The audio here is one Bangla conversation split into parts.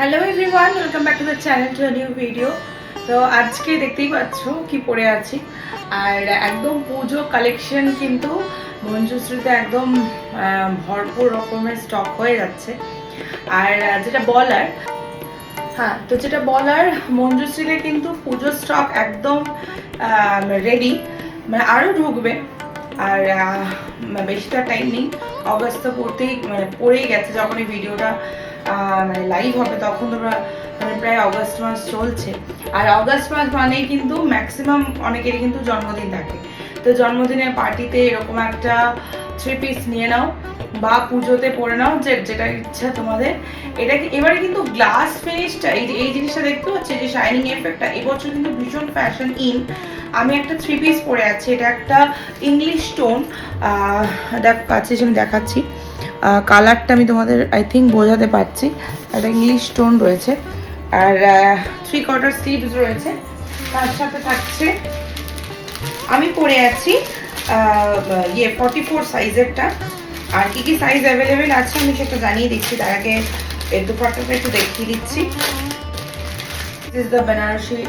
Hello everyone, welcome back to the channel to a new video. তো আজকে দেখতেই পাচ্ছ কি পরে আছি, আর একদম পুজো কালেকশন কিন্তু মঞ্জুশ্রীতে একদম ভরপুর রকমের স্টক হয়ে যাচ্ছে। আর যেটা বলার, যেটা বলার মঞ্জুশ্রীতে কিন্তু পুজোর স্টক একদম রেডি, মানে আরও ঢুকবে। আর বেশিটা টাইম নেই, অগস্ট তো পড়েই গেছে। যখন এই ভিডিওটা মানে লাইভ হবে তখন তোমরা প্রায় অগস্ট মাস চলছে। আর অগস্ট মাস মানেই কিন্তু ম্যাক্সিমাম অনেকেরই কিন্তু জন্মদিন থাকে। তো জন্মদিনের পার্টিতে এরকম একটা 3 পিস নিয়ে নাও বা পুজোতে পরে নাও, যেটা ইচ্ছা তোমাদের। এটা এবারে কিন্তু গ্লাস ফিনিশটা, এই জিনিসটা দেখতে পাচ্ছি, যে শাইনিং এফেক্টটা এবছর কিন্তু ভীষণ ফ্যাশন ইন। আমি একটা 3 পিস পরে আছি, এটা একটা ইংলিশ টোন। কাছে আমি দেখাচ্ছি, কালারটা আমি তোমাদের আই থিঙ্ক বোঝাতে পারছি। একটা ইংলিশ টোন রয়েছে, আর 3/4 স্লিভস রয়েছে। তার সাথে থাকছে, আমি পরে আছি 44 সাইজেরটা। আর কি কি সাইজ অ্যাভেলেবেল আছে আমি সেটা জানিয়ে দিচ্ছি। তার আগে এর দুপাট্টাটা একটু দেখিয়ে দিচ্ছি। This is the Banarasi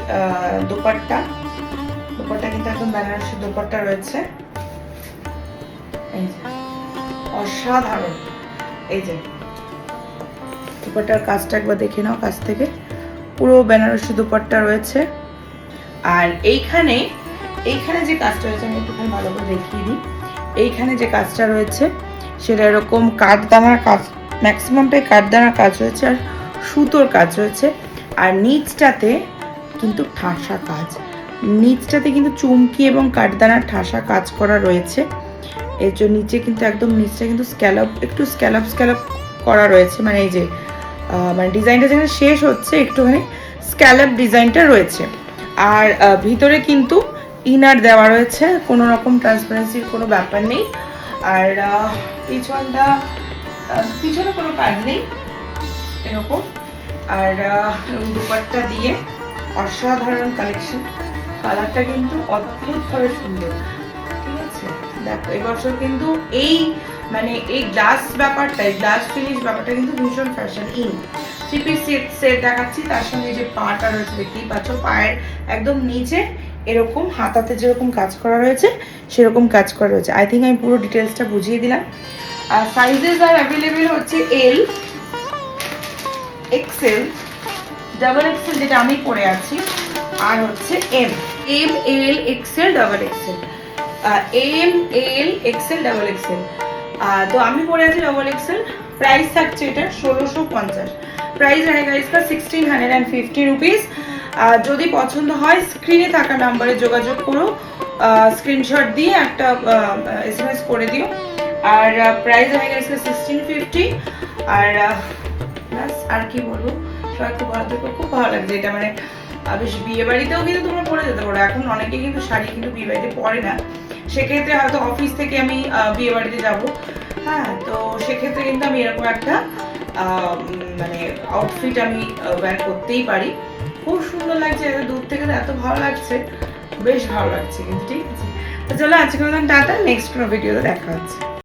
dupatta. Dupatta কিন্তু একদম বেনারসি দুপাট্টা রয়েছে, এই যে অসাধারণ। এই যে দুপাট্টার কাজটা একবার দেখে নাও কাছ থেকে, পুরো বেনারসি দুপাট্টা রয়েছে। আর এইখানে যে কাজটা রয়েছে আমি একটুখানি ভালো করে দেখিয়ে দিই। এইখানে যে কাজটা রয়েছে সেটা এরকম কাঠদানার কাজ, ম্যাক্সিমামটাই কাঠদানার কাজ রয়েছে, আর সুতোর কাজ রয়েছে। আর নিচটাতে কিন্তু ঠাসা কাজ, নিচটাতে কিন্তু চুমকি এবং কাঠদানার ঠাসা কাজ করা রয়েছে। এর জন্য নিচে কিন্তু একদম নিচটা কিন্তু একটু স্ক্যালপ করা রয়েছে, মানে এই যে মানে ডিজাইনটা যেখানে শেষ হচ্ছে একটুখানি স্ক্যালপ ডিজাইনটা রয়েছে। আর ভিতরে কিন্তু ইনার দেওয়া রয়েছে, কোনো রকম ট্রান্সপারেন্সির কোনো ব্যাপার নেই। আর পিছনে কোনো কাজ নেই এরকম। আর দুপাট্টা দিয়ে অসাধারণ কালেকশন, কালারটা কিন্তু অদ্ভুতভাবে সুন্দর। ঠিক আছে, দেখো এবছর কিন্তু এই গ্লাস ব্যাপারটা, গ্লাস ফিনিশ ব্যাপারটা কিন্তু ভীষণ ফ্যাশন ইন। 3 পিস সেট দেখাচ্ছি, তার সঙ্গে যে পাটা রয়েছে দেখতেই পাচ্ছ, পায়ের একদম নিচে এরকম হাতাতে যেরকম কাজ করা রয়েছে সেরকম কাজ করা রয়েছে। আই থিঙ্ক আমি পুরো ডিটেলসটা বুঝিয়ে দিলাম। আর সাইজেস আর অ্যাভেলেবেল হচ্ছে এল, এক্সেল, ডাবল এক্সেল যেটা আমি পরে আছি, আর হচ্ছে এম, এল, এক্সেল, ডাবল এক্সেল, এল, এক্সেল, ডাবল এক্সেল। তো আমি পরে আছি ডাবল এক্সেল। প্রাইস থাকছে এটা 1650। প্রাইস रहेगा इसका 1650 रुपीस। যদি পছন্দ হয় স্ক্রিনে থাকা নাম্বারে যোগাযোগ করো, স্ক্রিনশট দিয়ে একটা এসএমএস করে দিও। আর প্রাইস रहेगा इसका 1650। আর কি বলবো, সবাই খুব ভালো লাগছে এটা। মানে বেশ বিয়ে বাড়িতেও কিন্তু তোমরা পরে যেতে পারো। এখন অনেকে কিন্তু শাড়ি কিন্তু বিয়ে বাড়িতে পরে না, সেক্ষেত্রে হয়তো অফিস থেকে আমি বিয়ে বাড়িতে যাবো, তো সেক্ষেত্রে কিন্তু আমি এরকম একটা মানে আউটফিট আমি ওয়্যার করতেই পারি। খুব সুন্দর লাগছে, এত দূর থেকে এত ভালো লাগছে, বেশ ভালো লাগছে কিন্তু। ঠিক আছে, তো চলো আজকে টাটা, নেক্সট কোনো ভিডিওতে দেখা হচ্ছে।